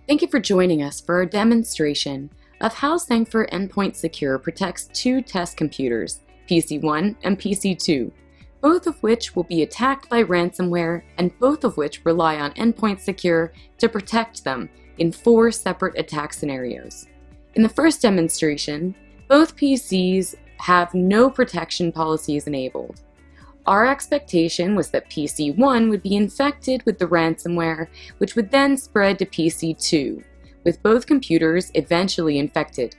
Thank you for joining us for our demonstration of how Sangfor Endpoint Secure protects two test computers, PC1 and PC2, both of which will be attacked by ransomware and both of which rely on Endpoint Secure to protect them in 4 separate attack scenarios. In the first demonstration, both PCs have no protection policies enabled. Our expectation was that PC1 would be infected with the ransomware, which would then spread to PC2, with both computers eventually infected.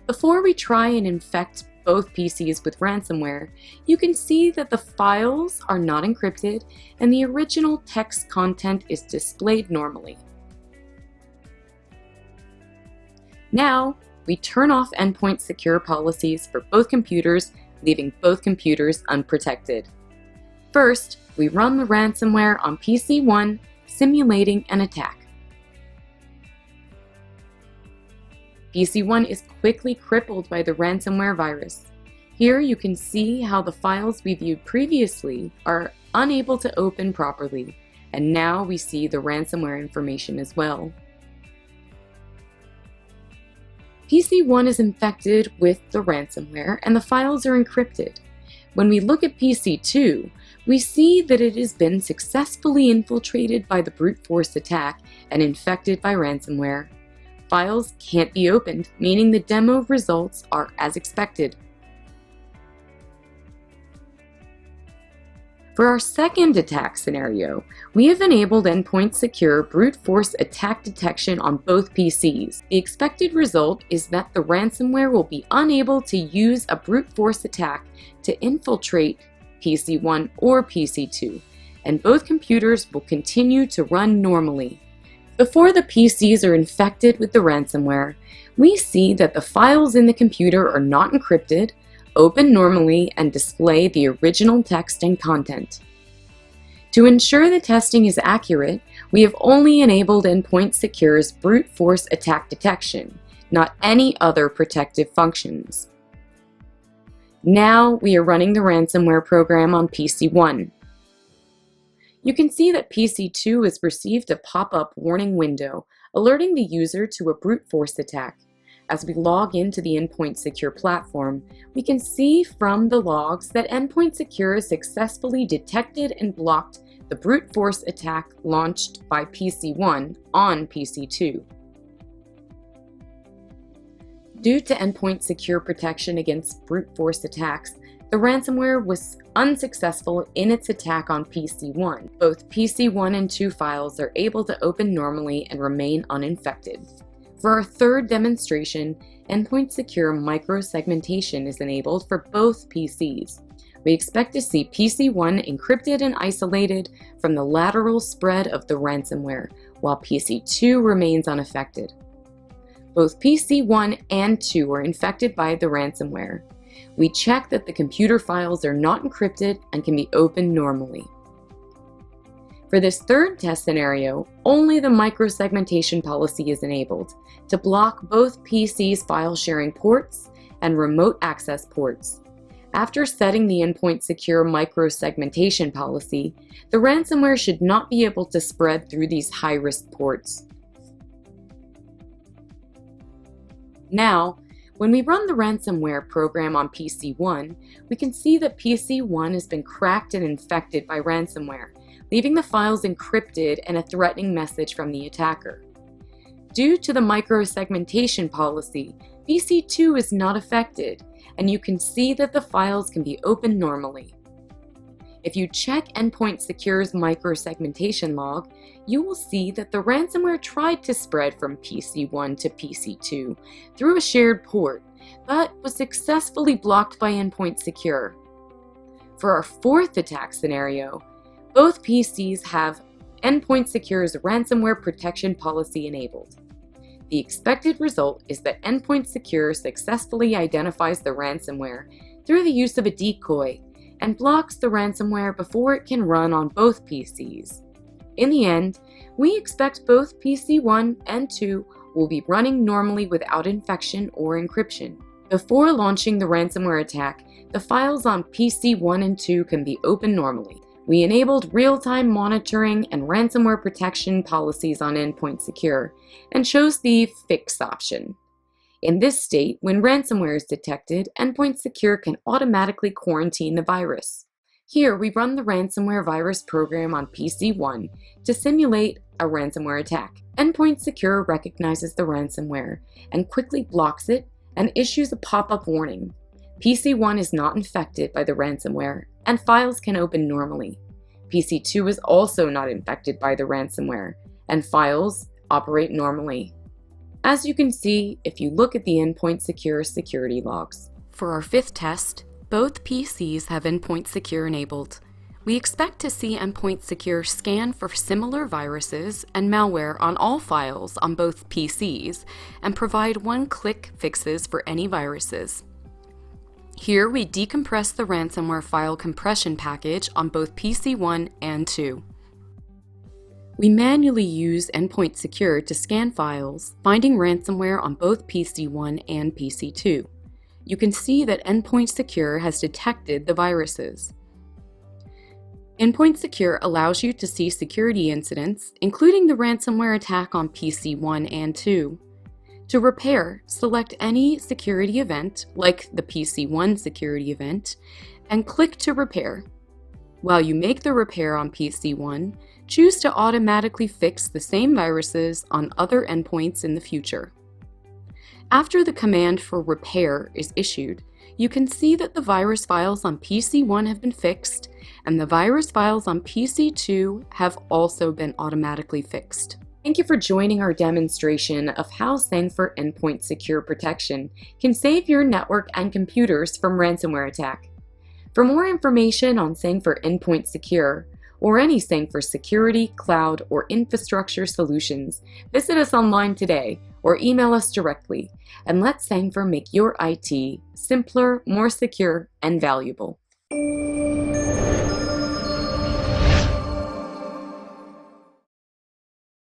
Before we try and infect both PCs with ransomware, you can see that the files are not encrypted and the original text content is displayed normally. Now, we turn off Endpoint Secure policies for both computers, leaving both computers unprotected. First, we run the ransomware on PC1, simulating an attack. PC1 is quickly crippled by the ransomware virus. Here you can see how the files we viewed previously are unable to open properly, and now we see the ransomware information as well. PC1 is infected with the ransomware and the files are encrypted. When we look at PC2, we see that it has been successfully infiltrated by the brute force attack and infected by ransomware. Files can't be opened, meaning the demo results are as expected. For our second attack scenario, we have enabled Endpoint Secure brute force attack detection on both PCs. The expected result is that the ransomware will be unable to use a brute force attack to infiltrate PC1 or PC2, and both computers will continue to run normally. Before the PCs are infected with the ransomware, we see that the files in the computer are not encrypted, open normally, and display the original text and content. To ensure the testing is accurate, we have only enabled Endpoint Secure's brute force attack detection, not any other protective functions. Now we are running the ransomware program on PC1. You can see that PC2 has received a pop-up warning window alerting the user to a brute force attack. As we log into the Endpoint Secure platform, we can see from the logs that Endpoint Secure successfully detected and blocked the brute force attack launched by PC1 on PC2. Due to Endpoint Secure protection against brute force attacks, the ransomware was unsuccessful in its attack on PC1. Both PC1 and 2 files are able to open normally and remain uninfected. For our third demonstration, Endpoint Secure micro-segmentation is enabled for both PCs. We expect to see PC1 encrypted and isolated from the lateral spread of the ransomware, while PC2 remains unaffected. Both PC1 and 2 are infected by the ransomware. We check that the computer files are not encrypted and can be opened normally. For this third test scenario, only the micro-segmentation policy is enabled to block both PCs' file sharing ports and remote access ports. After setting the Endpoint Secure micro-segmentation policy, the ransomware should not be able to spread through these high-risk ports. Now, when we run the ransomware program on PC1, we can see that PC1 has been cracked and infected by ransomware, leaving the files encrypted and a threatening message from the attacker. Due to the micro-segmentation policy, PC2 is not affected, and you can see that the files can be opened normally. If you check Endpoint Secure's micro-segmentation log, you will see that the ransomware tried to spread from PC1 to PC2 through a shared port, but was successfully blocked by Endpoint Secure. For our fourth attack scenario, both PCs have Endpoint Secure's ransomware protection policy enabled. The expected result is that Endpoint Secure successfully identifies the ransomware through the use of a decoy and blocks the ransomware before it can run on both PCs. In the end, we expect both PC1 and 2 will be running normally without infection or encryption. Before launching the ransomware attack, the files on PC1 and 2 can be opened normally. We enabled real-time monitoring and ransomware protection policies on Endpoint Secure and chose the Fix option. In this state, when ransomware is detected, Endpoint Secure can automatically quarantine the virus. Here, we run the ransomware virus program on PC1 to simulate a ransomware attack. Endpoint Secure recognizes the ransomware and quickly blocks it and issues a pop-up warning. PC1 is not infected by the ransomware, and files can open normally. PC2 is also not infected by the ransomware, and files operate normally. As you can see, if you look at the Endpoint Secure security logs. For our fifth test, both PCs have Endpoint Secure enabled. We expect to see Endpoint Secure scan for similar viruses and malware on all files on both PCs and provide one-click fixes for any viruses. Here we decompress the ransomware file compression package on both PC1 and 2. We manually use Endpoint Secure to scan files, finding ransomware on both PC1 and PC2. You can see that Endpoint Secure has detected the viruses. Endpoint Secure allows you to see security incidents, including the ransomware attack on PC1 and 2. To repair, select any security event, like the PC1 security event, and click to repair. While you make the repair on PC1, choose to automatically fix the same viruses on other endpoints in the future. After the command for repair is issued, you can see that the virus files on PC1 have been fixed, and the virus files on PC2 have also been automatically fixed. Thank you for joining our demonstration of how Sangfor Endpoint Secure Protection can save your network and computers from ransomware attack. For more information on Sangfor Endpoint Secure, or any Sangfor security, cloud, or infrastructure solutions, visit us online today or email us directly, and let Sangfor make your IT simpler, more secure, and valuable.